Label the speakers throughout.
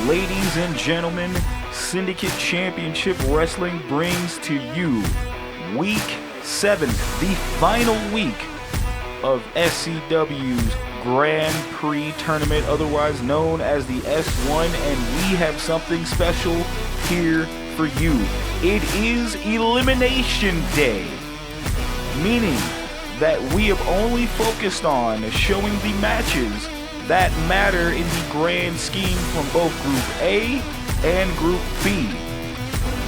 Speaker 1: Ladies and gentlemen, Syndicate Championship Wrestling brings to you Week 7, the final week of SCW's Grand Prix tournament, otherwise known as the S1, and we have something special here for you. It is Elimination Day, meaning that we have only focused on showing the matches that matter in the grand scheme from both Group A and Group B.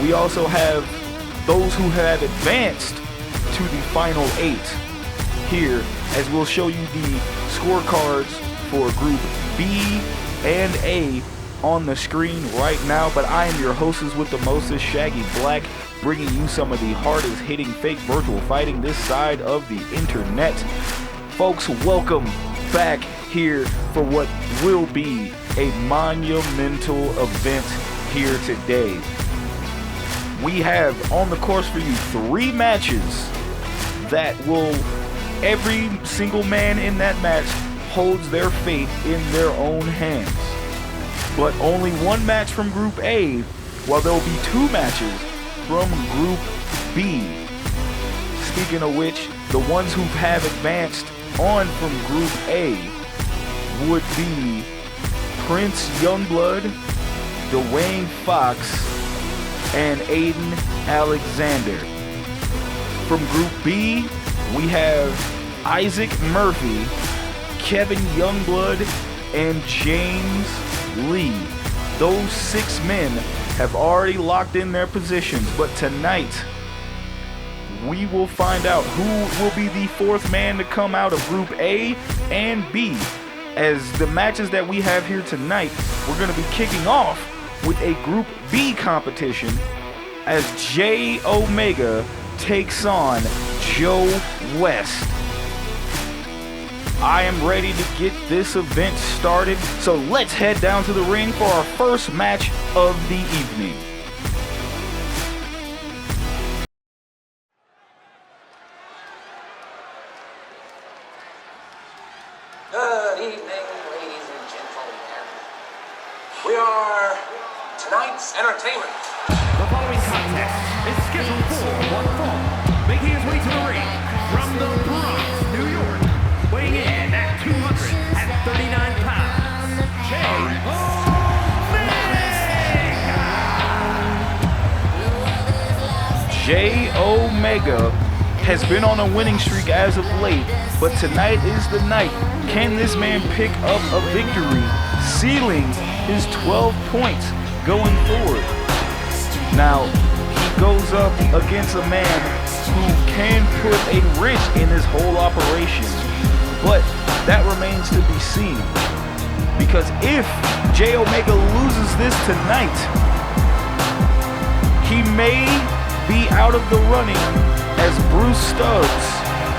Speaker 1: We also have those who have advanced to the final 8 here, as we'll show you the scorecards for Group B and A on the screen right now. But I am your hostess with the mostest, Shaggy Black, bringing you some of the hardest hitting fake virtual fighting this side of the internet. Folks, welcome back here for what will be a monumental event here today. We have on the course for you 3 matches that will, every single man in that match holds their fate in their own hands. But only 1 match from Group A, while there will be 2 matches from Group B. Speaking of which, the ones who have advanced on from Group A would be Prince Youngblood, Dwayne Fox, and Aiden Alexander. From Group B, we have Isaac Murphy, Kevin Youngblood, and James Lee. Those 6 men have already locked in their positions, but tonight we will find out who will be the 4th man to come out of Group A and B. As the matches that we have here tonight, we're going to be kicking off with a Group B competition as J Omega takes on Joe West. I am ready to get this event started, so let's head down to the ring for our first match of the evening.
Speaker 2: Good evening, ladies and gentlemen. We are tonight's entertainment.
Speaker 3: The following contest is scheduled for one fall, making his way to the ring from the Bronx, New York, weighing in at 239 pounds,
Speaker 1: J Omega has been on a winning streak as of late, but tonight is the night. Can this man pick up a victory, sealing his 12 points going forward? Now, he goes up against a man who can put a wrench in his whole operation, but that remains to be seen. Because if J Omega loses this tonight, he may be out of the running, as Bruce Stubbs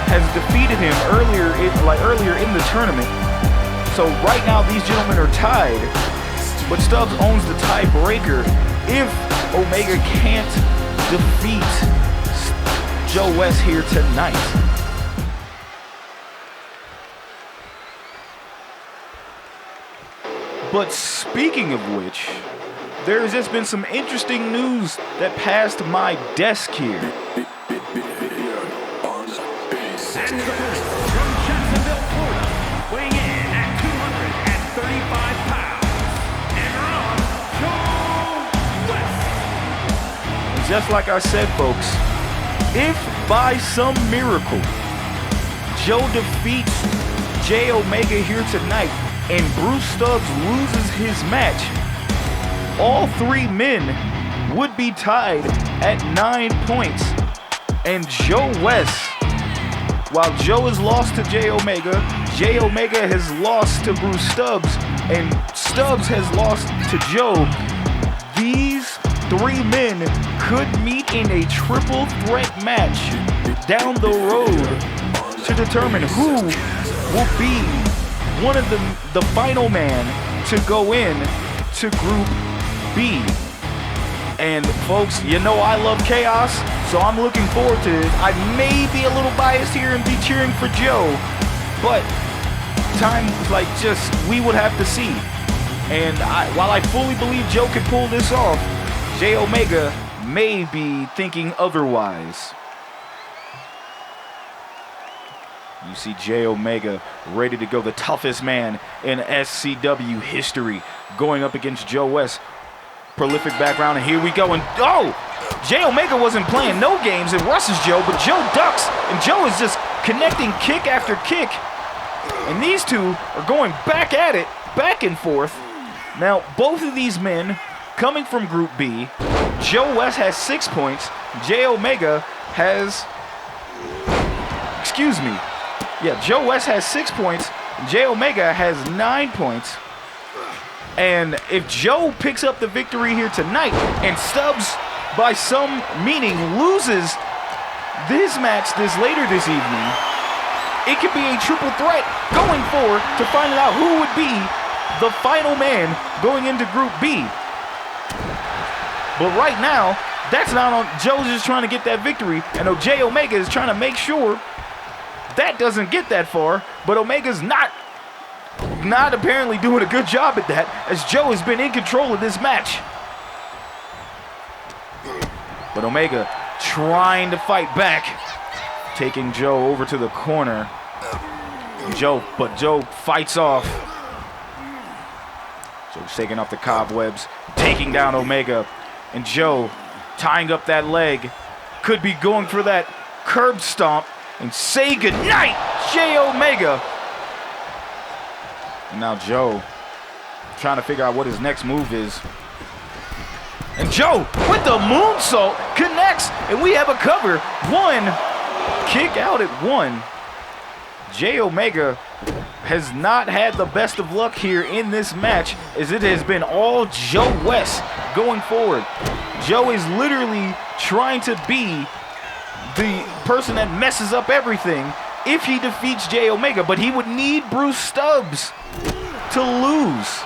Speaker 1: has defeated him earlier in the tournament. So right now these gentlemen are tied, but Stubbs owns the tiebreaker if Omega can't defeat Joe West here tonight. But speaking of which, there's just been some interesting news that passed my desk here.
Speaker 3: and the first from Jacksonville, Florida, weighing in at 235 pounds, and on Joe West.
Speaker 1: Just like I said, folks, if by some miracle Joe defeats J Omega here tonight and Bruce Stubbs loses his match, all 3 men would be tied at 9 points. And Joe West, while Joe has lost to J Omega has lost to Bruce Stubbs, and Stubbs has lost to Joe, these 3 men could meet in a triple threat match down the road to determine who will be one of the final man to go in to Group B. And folks, you know I love chaos, so I'm looking forward to this. I may be a little biased here and be cheering for Joe, but time, we would have to see. And while I fully believe Joe can pull this off, Jay Omega may be thinking otherwise. You see Jay Omega ready to go, the toughest man in SCW history, going up against Joe West. Prolific background, and here we go. And oh, Jay Omega wasn't playing no games and rushes Joe, but Joe ducks, and Joe is just connecting kick after kick. And these two are going back at it, back and forth. Now, both of these men coming from Group B. Joe West has 6 points. Jay Omega has, Joe West has 6 points. Jay Omega has 9 points. And if Joe picks up the victory here tonight and Stubbs, by some meaning, loses this match later this evening, it could be a triple threat going forward to find out who would be the final man going into Group B. But right now, that's not on. Joe's just trying to get that victory, and Jay Omega is trying to make sure that doesn't get that far. But Omega's not apparently doing a good job at that, as Joe has been in control of this match. But Omega trying to fight back, taking Joe over to the corner. Joe fights off. Joe's shaking off the cobwebs, taking down Omega. And Joe tying up that leg, could be going for that curb stomp and say goodnight, Jay Omega. And now Joe trying to figure out what his next move is. And Joe with the moonsault connects, and we have a cover. One kick out at one. Jay Omega has not had the best of luck here in this match, as it has been all Joe West going forward. Joe is literally trying to be the person that messes up everything if he defeats Jay Omega, but he would need Bruce Stubbs to lose.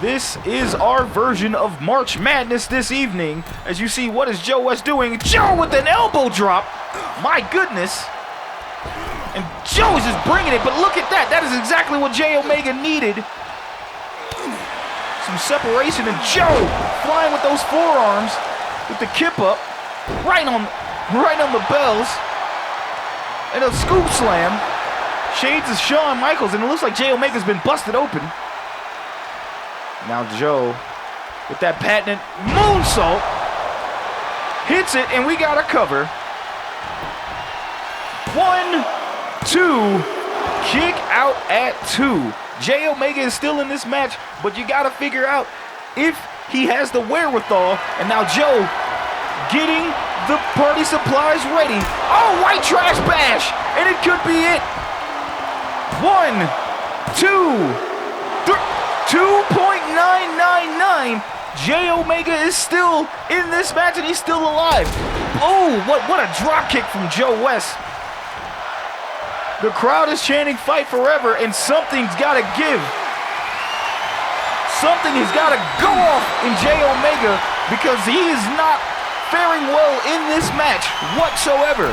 Speaker 1: This is our version of March Madness this evening. As you see, what is Joe West doing? Joe with an elbow drop. My goodness. And Joe is just bringing it, but look at that. That is exactly what Jay Omega needed. Some separation, and Joe flying with those forearms with the kip up, right on the bells. And a scoop slam. Shades of Shawn Michaels, and it looks like Jay Omega's been busted open. Now Joe with that patented moonsault hits it, and we got a cover. 1, 2, kick out at 2. Jay Omega is still in this match, but you got to figure out if he has the wherewithal. And now Joe getting the party supplies ready. Oh, white trash bash, and it could be it. 1, 2, 3. 2.999. Jay Omega is still in this match, and he's still alive. Oh, what a drop kick from Joe West. The crowd is chanting fight forever, and something's got to give. Something has got to go off in Jay Omega, because he is not faring well in this match whatsoever.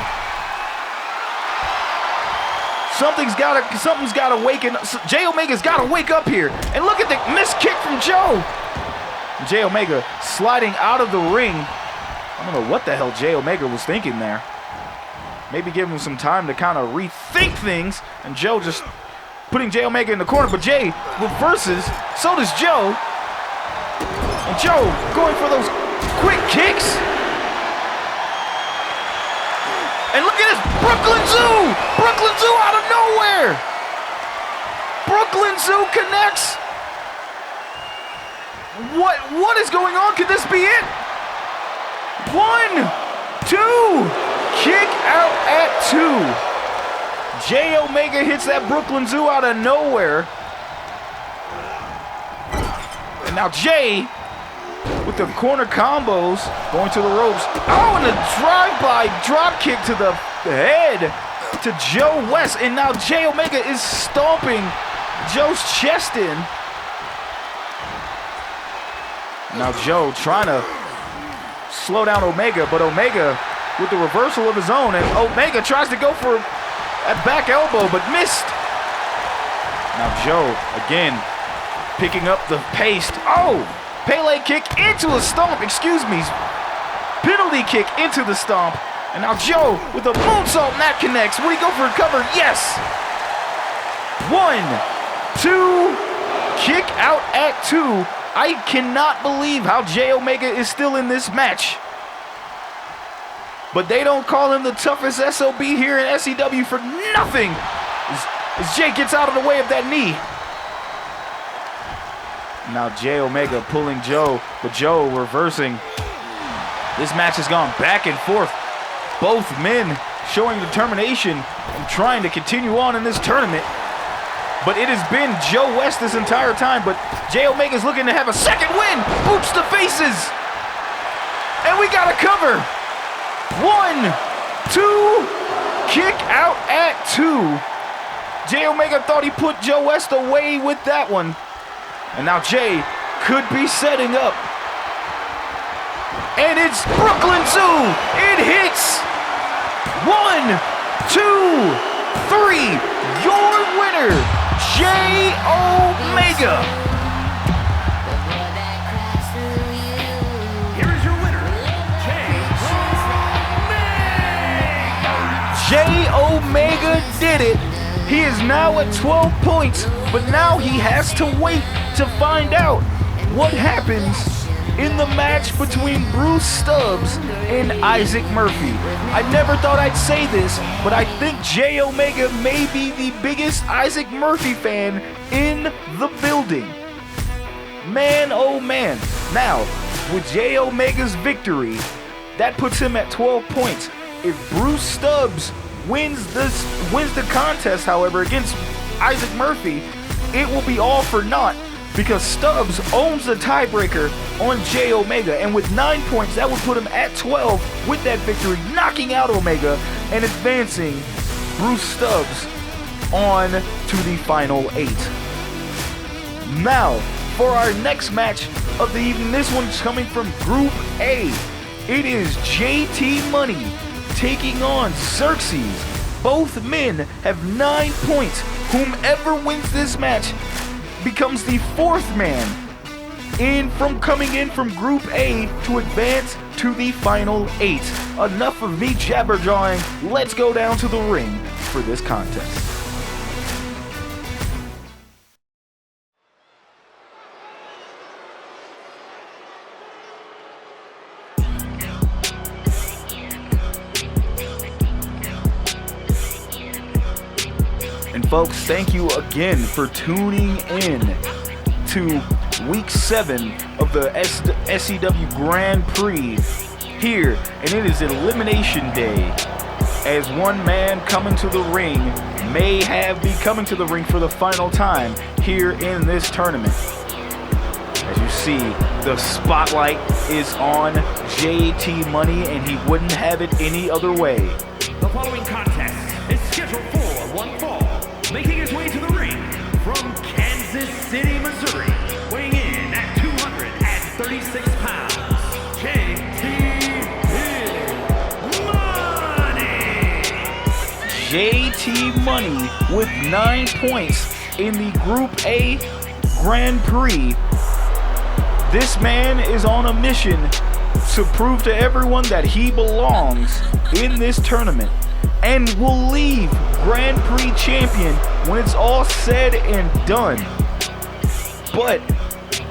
Speaker 1: Something's got to waken. Jay Omega's got to wake up here. And look at the missed kick from Joe. Jay Omega sliding out of the ring. I don't know what the hell Jay Omega was thinking there. Maybe give him some time to kind of rethink things. And Joe just putting Jay Omega in the corner. But Jay reverses. So does Joe. And Joe going for those quick kicks. And look at this, Brooklyn Zoo! Brooklyn Zoo out of nowhere! Brooklyn Zoo connects. What is going on? Could this be it? 1, 2, kick out at 2. Jay Omega hits that Brooklyn Zoo out of nowhere. And now Jay with the corner combos, going to the ropes. Oh, and a drive-by drop kick to the head to Joe West. And now Jay Omega is stomping Joe's chest in. Now Joe trying to slow down Omega, but Omega with the reversal of his own. And Omega tries to go for a back elbow, but missed. Now Joe, again, picking up the pace. Oh! Pele kick into a stomp, excuse me. Penalty kick into the stomp. And now Joe with a moonsault, and that connects. Will he go for a cover? Yes! 1, 2, kick out at 2. I cannot believe how Jay Omega is still in this match. But they don't call him the toughest SOB here in SCW for nothing. As Jay gets out of the way of that knee. Now Jay Omega pulling Joe, but Joe reversing. This match has gone back and forth. Both men showing determination and trying to continue on in this tournament. But it has been Joe West this entire time, but Jay Omega's looking to have a second win. Boots to faces. And we got a cover. 1, 2, kick out at 2. Jay Omega thought he put Joe West away with that one. And now Jay could be setting up. And it's Brooklyn Zoo. It hits. 1, 2, 3. Your winner, Jay Omega.
Speaker 3: Here is your winner, Jay Omega.
Speaker 1: Jay Omega did it. He is now at 12 points, but now he has to wait to find out what happens in the match between Bruce Stubbs and Isaac Murphy. I never thought I'd say this, but I think Jay Omega may be the biggest Isaac Murphy fan in the building. Man, oh man. Now, with Jay Omega's victory, that puts him at 12 points. If Bruce Stubbs wins the contest, however, against Isaac Murphy, it will be all for naught because Stubbs owns the tiebreaker on Jay Omega, and with 9 points, that would put him at 12 with that victory, knocking out Omega and advancing Bruce Stubbs on to the final 8. Now, for our next match of the evening, this one's coming from Group A. It is JT Money taking on Xerxes. Both men have 9 points. Whomever wins this match becomes the 4th man coming in from Group A to advance to the final 8. Enough of me jabber-jawing. Let's go down to the ring for this contest. And folks, thank you again for tuning in to Week 7 of the SCW Grand Prix here, and it is Elimination Day, as one man coming to the ring may be coming to the ring for the final time here in this tournament. As you see, the spotlight is on JT Money, and he wouldn't have it any other way.
Speaker 3: The following contest is scheduled for one fall. Making his way to the ring from Kansas City, Missouri, weighing in at 236 pounds, JT Money.
Speaker 1: JT Money with 9 points in the Group A Grand Prix. This man is on a mission to prove to everyone that he belongs in this tournament, and will leave Grand Prix champion when it's all said and done. But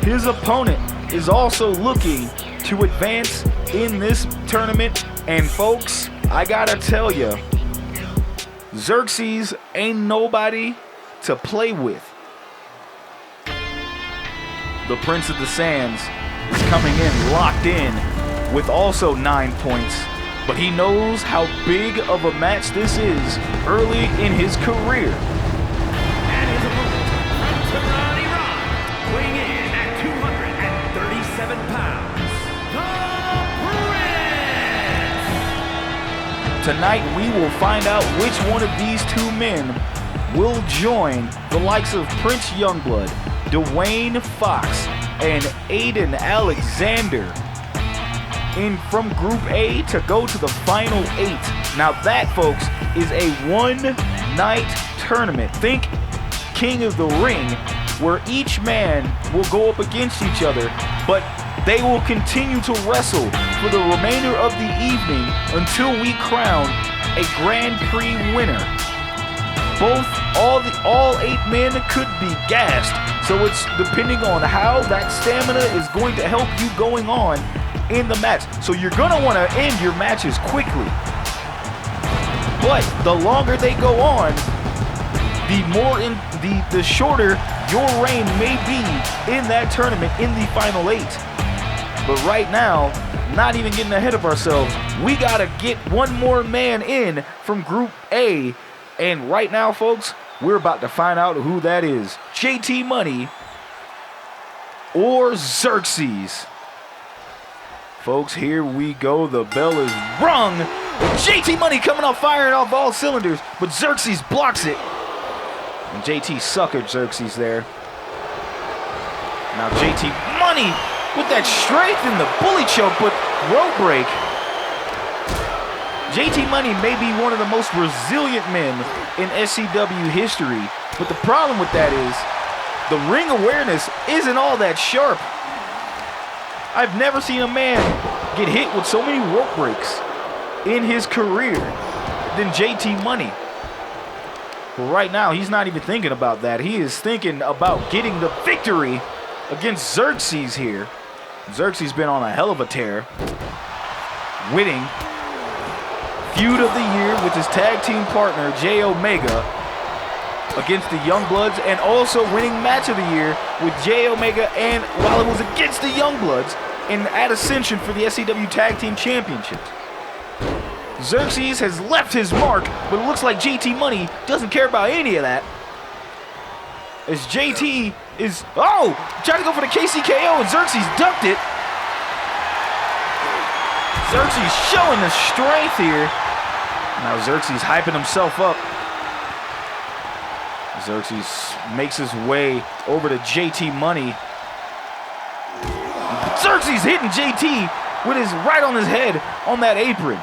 Speaker 1: his opponent is also looking to advance in this tournament, and folks, I gotta tell you, Xerxes ain't nobody to play with. The Prince of the Sands is coming in locked in with also 9 points. But he knows how big of a match this is early in his career.
Speaker 3: And his opponent from Tehran, Iran, weighing in at 237 pounds, the Prince.
Speaker 1: Tonight we will find out which one of these two men will join the likes of Prince Youngblood, Dwayne Fox, and Aiden Alexander in from Group A to go to the final 8. Now that, folks, is a one-night tournament. Think King of the Ring, where each man will go up against each other, but they will continue to wrestle for the remainder of the evening until we crown a Grand Prix winner. All 8 men could be gassed, so it's depending on how that stamina is going to help you going on in the match. So you're gonna want to end your matches quickly, but the longer they go on, the shorter your reign may be in that tournament in the final 8. But right now, not even getting ahead of ourselves, we gotta get one more man in from Group A. And right now, folks, we're about to find out who that is. JT Money or Xerxes. Folks, here we go. The bell is rung. JT Money coming up firing off all cylinders, but Xerxes blocks it. And JT suckered Xerxes there. Now JT Money with that strength in the bully choke, but rope break. JT Money may be one of the most resilient men in SCW history, but the problem with that is the ring awareness isn't all that sharp. I've never seen a man get hit with so many rope breaks in his career than JT Money. But right now, he's not even thinking about that. He is thinking about getting the victory against Xerxes here. Xerxes been on a hell of a tear, winning feud of the year with his tag team partner J Omega against the Youngbloods, and also winning match of the year with J Omega, and while it was against the Youngbloods and at Ascension for the SCW Tag Team Championships. Xerxes has left his mark, but it looks like JT Money doesn't care about any of that, as JT is, trying to go for the KCKO, and Xerxes ducked it. Xerxes showing the strength here. Now Xerxes hyping himself up. Xerxes makes his way over to JT Money. Xerxes hitting JT with his right on his head on that apron.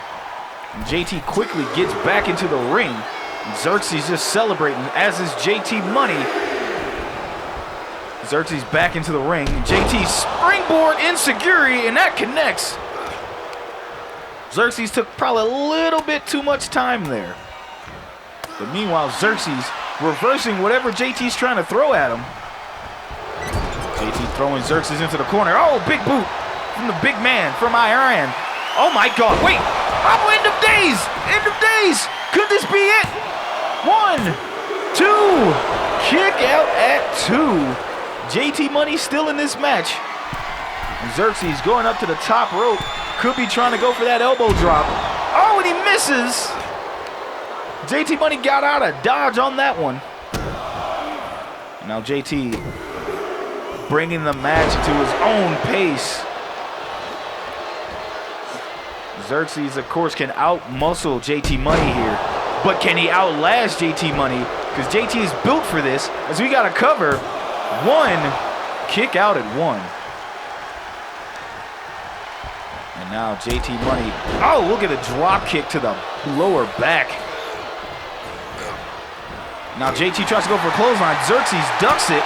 Speaker 1: And JT quickly gets back into the ring. And Xerxes just celebrating, as is JT Money. Xerxes back into the ring. JT springboard insecurity, and that connects. Xerxes took probably a little bit too much time there. But meanwhile, Xerxes reversing whatever JT's trying to throw at him. JT throwing Xerxes into the corner. Oh, big boot from the big man from Iran. Oh my God, wait. Oh, end of days. End of days. Could this be it? 1, 2. Kick out at 2. JT Money still in this match. And Xerxes going up to the top rope. Could be trying to go for that elbow drop. Oh, and he misses. JT Money got out of dodge on that one. Now JT bringing the match to his own pace. Xerxes, of course, can out-muscle JT Money here. But can he outlast JT Money? Because JT is built for this, as we got to cover 1. Kick out at 1. And now JT Money, look at a drop kick to the lower back. Now JT tries to go for a clothesline. Xerxes ducks it.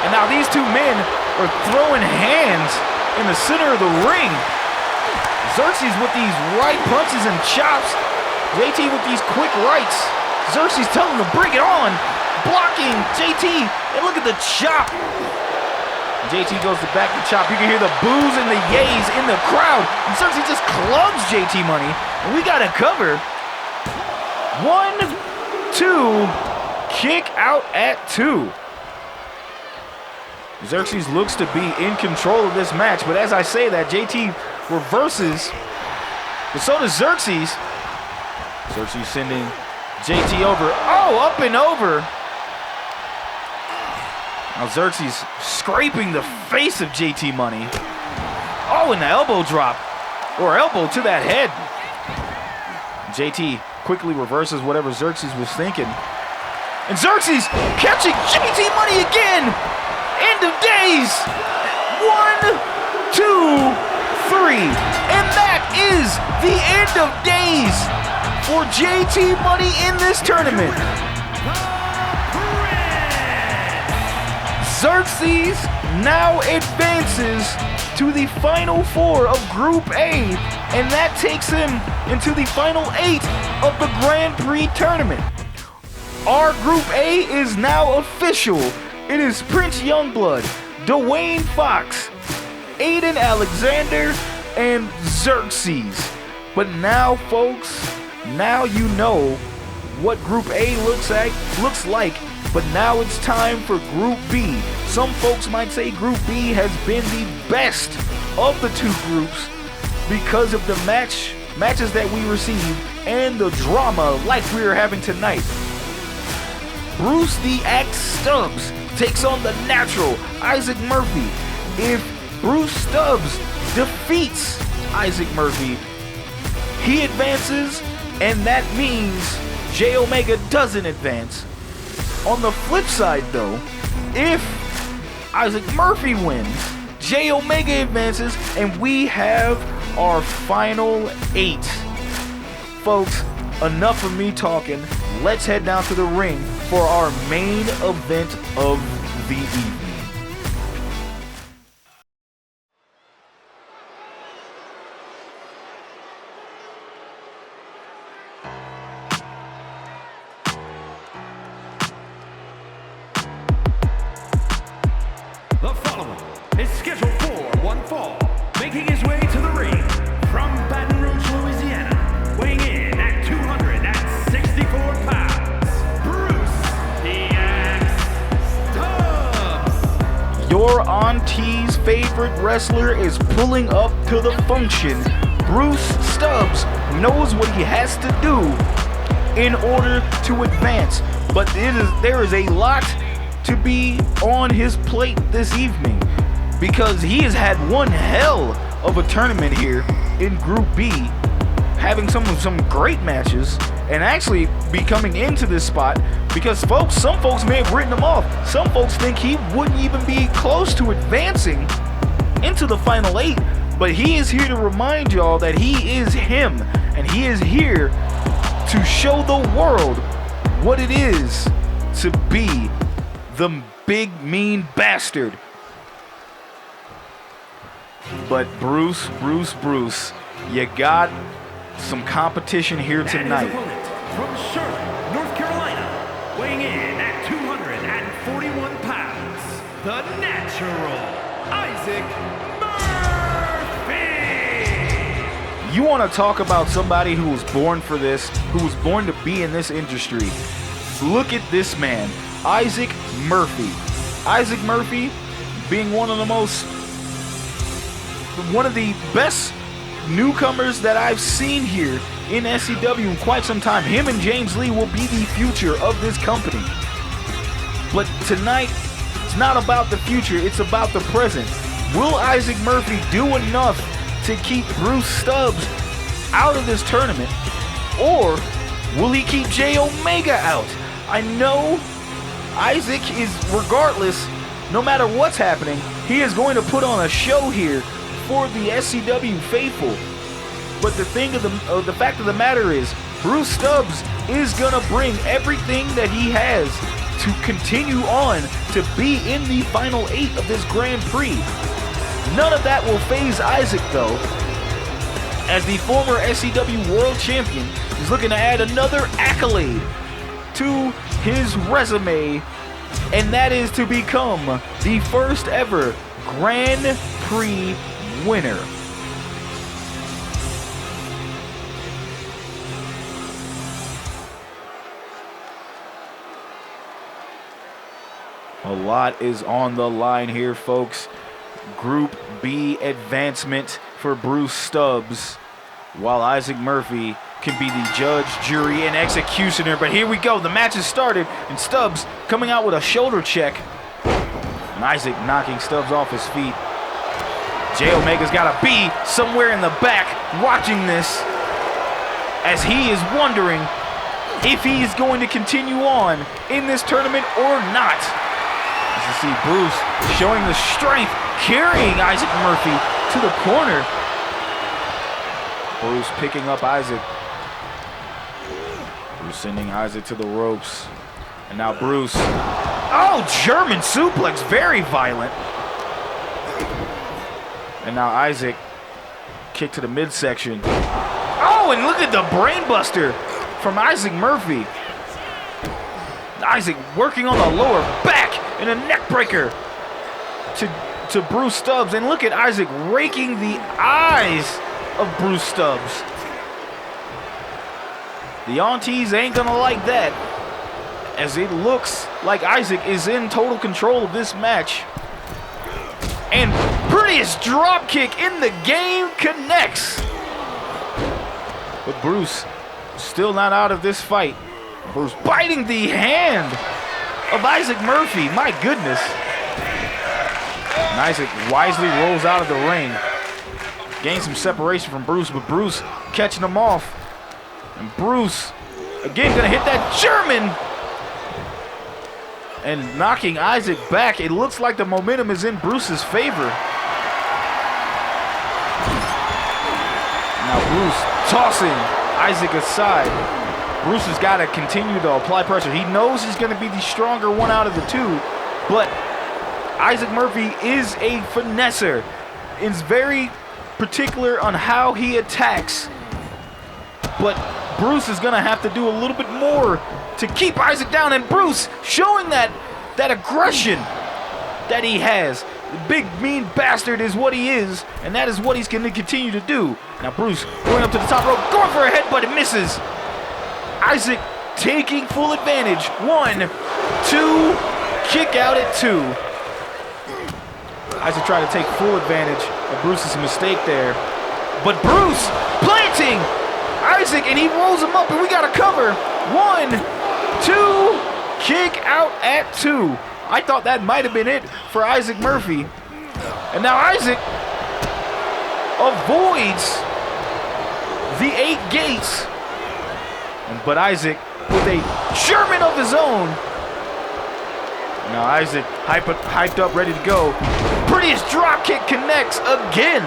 Speaker 1: And now these two men are throwing hands in the center of the ring. Xerxes with these right punches and chops. JT with these quick rights. Xerxes telling him to bring it on. Blocking JT. And look at the chop. JT goes to back the chop. You can hear the boos and the yays in the crowd. And Xerxes just clubs JT Money. And we got to cover. 1, 2. Kick out at 2. Xerxes looks to be in control of this match, but as I say that, JT reverses, but so does Xerxes. Xerxes sending JT over. Up and over. Now Xerxes scraping the face of JT Money. And the elbow drop, or elbow to that head. JT quickly reverses whatever Xerxes was thinking. And Xerxes catching JT Money again. End of days. 1, 2, 3. And that is the end of days for JT Money in this tournament. Xerxes now advances to the Final Four of Group A, and that takes him into the Final 8 of the Grand Prix tournament. Our Group A is now official. It is Prince Youngblood, Dwayne Fox, Aiden Alexander, and Xerxes. But now, folks, now you know what Group A looks like, but now it's time for Group B. Some folks might say Group B has been the best of the two groups because of the matches that we received and the drama like we are having tonight. Bruce the Axe Stubbs takes on the natural Isaac Murphy. If Bruce Stubbs defeats Isaac Murphy, he advances, and that means J Omega doesn't advance. On the flip side though, if Isaac Murphy wins, J Omega advances, and we have our Final 8. Folks, enough of me talking. Let's head down to the ring for our main event of the evening.
Speaker 3: The following is scheduled for one fall, making his way to the ring from Baton Rouge, Louisiana, weighing in at 264 pounds, Bruce the Axe Stubbs.
Speaker 1: Your auntie's favorite wrestler is pulling up to the function. Bruce Stubbs knows what he has to do in order to advance, but there is a lot to be on his plate this evening because he has had one hell of a tournament here in Group B, having some great matches and actually be coming into this spot because some folks may have written him off. Some folks think he wouldn't even be close to advancing into the Final 8, but he is here to remind y'all that he is him, and he is here to show the world what it is to be the big mean bastard. But Bruce, you got some competition here tonight.
Speaker 3: His opponent from Charlotte, North Carolina, weighing in at 241 pounds, the natural Isaac Murphy.
Speaker 1: You want to talk about somebody who was born for this, who was born to be in this industry? Look at this man, Isaac Murphy. Isaac Murphy being one of the best newcomers that I've seen here in SCW in quite some time. Him and James Lee will be the future of this company. But tonight, it's not about the future, it's about the present. Will Isaac Murphy do enough to keep Bruce Stubbs out of this tournament? Or will he keep J Omega out? I know Isaac is, regardless, no matter what's happening, he is going to put on a show here for the SCW faithful. But the fact of the matter is, Bruce Stubbs is gonna bring everything that he has to continue on to be in the Final 8 of this Grand Prix. None of that will faze Isaac though, as the former SCW World Champion is looking to add another accolade to his resume, and that is to become the first ever Grand Prix winner. A lot is on the line here, folks. Group B advancement for Bruce Stubbs, while Isaac Murphy can be the judge, jury, and executioner. But here we go. The match has started, and Stubbs coming out with a shoulder check. And Isaac knocking Stubbs off his feet. J Omega's got to be somewhere in the back watching this, as he is wondering if he is going to continue on in this tournament or not. As you see Bruce showing the strength, carrying Isaac Murphy to the corner. Bruce picking up Isaac. Bruce sending Isaac to the ropes. And now Bruce Oh, German suplex, very violent. And now Isaac, kick to the midsection. Oh, and look at the brainbuster from Isaac Murphy. Isaac working on the lower back and a neck breaker to Bruce Stubbs. And look at Isaac raking the eyes of Bruce Stubbs. The aunties ain't gonna like that, as it looks like Isaac is in total control of this match. And prettiest drop kick in the game connects. But Bruce still not out of this fight. Bruce biting the hand of Isaac Murphy. My goodness. And Isaac wisely rolls out of the ring. Gains some separation from Bruce, but Bruce catching him off. And Bruce, again, gonna hit that German. And knocking Isaac back. It looks like the momentum is in Bruce's favor. Now Bruce tossing Isaac aside. Bruce has got to continue to apply pressure. He knows he's going to be the stronger one out of the two, but Isaac Murphy is a finesser. Is very particular on how he attacks. But Bruce is going to have to do a little bit more to keep Isaac down, and Bruce showing that aggression that he has. The big mean bastard is what he is, and that is what he's going to continue to do. Now Bruce going up to the top rope, going for a headbutt, it misses. Isaac taking full advantage. 1, 2, kick out at 2. Isaac trying to take full advantage of Bruce's mistake there. But Bruce planting Isaac, and he rolls him up, and we got to cover. 1, 2, kick out at 2. I thought that might have been it for Isaac Murphy. And now Isaac avoids the 8 gates. But Isaac with a German of his own. Now Isaac hyped up, ready to go. Prettiest drop kick connects again.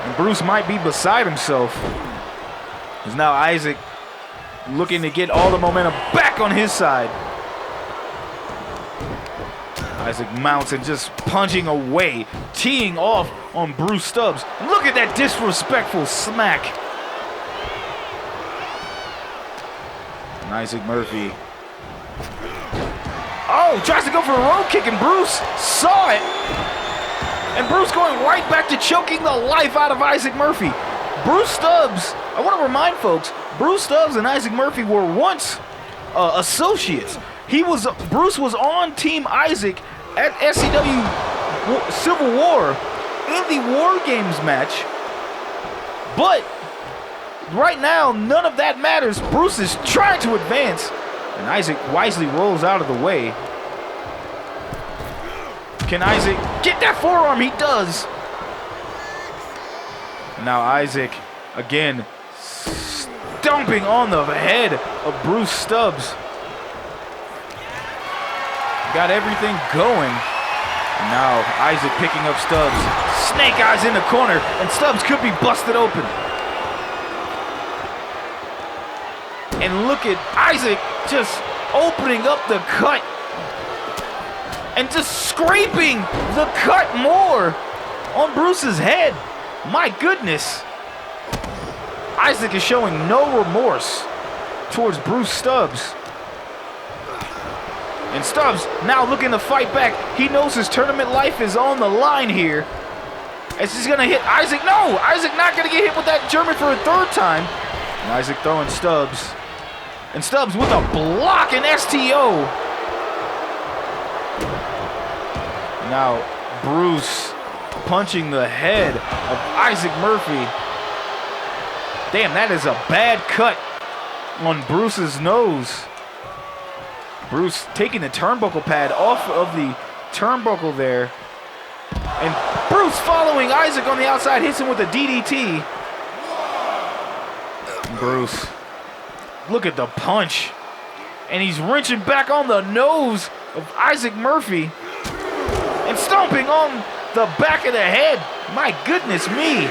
Speaker 1: And Bruce might be beside himself. As now Isaac looking to get all the momentum back on his side. Isaac mounts and just punching away, teeing off on Bruce Stubbs. Look at that disrespectful smack. And Isaac Murphy. Oh, tries to go for a rope kick, and Bruce saw it. And Bruce going right back to choking the life out of Isaac Murphy. Bruce Stubbs, I want to remind folks, Bruce Stubbs and Isaac Murphy were once associates. Bruce was on Team Isaac at SCW Civil War in the War Games match. But right now, none of that matters. Bruce is trying to advance, and Isaac wisely rolls out of the way. Can Isaac get that forearm? He does. Now Isaac, again, stomping on the head of Bruce Stubbs. Got everything going. And now Isaac picking up Stubbs. Snake eyes in the corner, and Stubbs could be busted open. And look at Isaac just opening up the cut and just scraping the cut more on Bruce's head. My goodness. Isaac is showing no remorse towards Bruce Stubbs. And Stubbs now looking to fight back. He knows his tournament life is on the line here. As he's gonna hit Isaac. No, Isaac not gonna get hit with that German for a 3rd time. And Isaac throwing Stubbs. And Stubbs with a block and STO. Now Bruce punching the head of Isaac Murphy. Damn, that is a bad cut on Bruce's nose. Bruce taking the turnbuckle pad off of the turnbuckle there. And Bruce following Isaac on the outside, hits him with a DDT. Bruce, look at the punch. And he's wrenching back on the nose of Isaac Murphy. And stomping on the back of the head. My goodness me.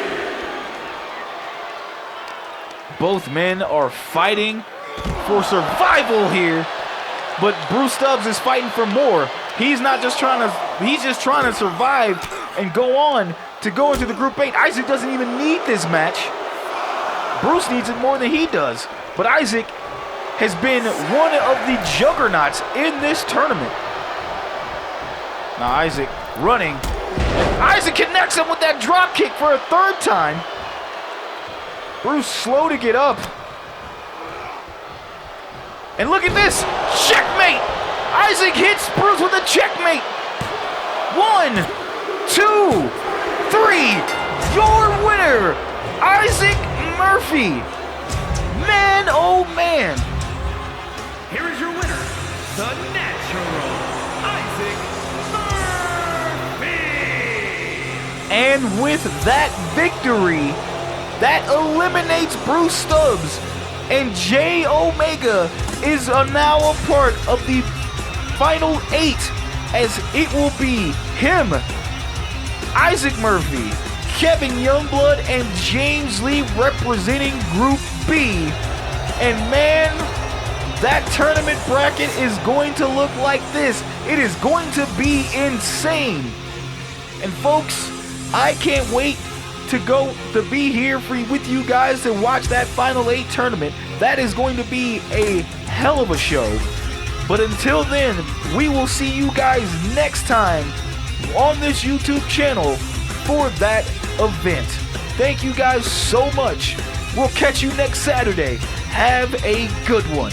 Speaker 1: Both men are fighting for survival here But Bruce Stubbs is fighting for more. He's just trying to survive and go on to go into the Group 8. Isaac doesn't even need this match. Bruce needs it more than he does. But Isaac has been one of the juggernauts in this tournament. Now Isaac running. Isaac connects him with that drop kick for a third time. Bruce slow to get up. And look at this. Checkmate. Isaac hits Bruce with a checkmate. 1, 2, 3. Your winner, Isaac Murphy. Man, oh man.
Speaker 3: Here is your winner, the Natural, Isaac Murphy.
Speaker 1: And with that victory, that eliminates Bruce Stubbs. And J Omega is now a part of the final 8, as it will be him, Isaac Murphy, Kevin Youngblood, and James Lee representing Group B. And man, that tournament bracket is going to look like this. It is going to be insane. And folks, I can't wait to be here with you guys to watch that final 8 tournament. That is going to be a hell of a show. But until then, we will see you guys next time on this YouTube channel for that event. Thank you guys so much. We'll catch you next Saturday. Have a good one.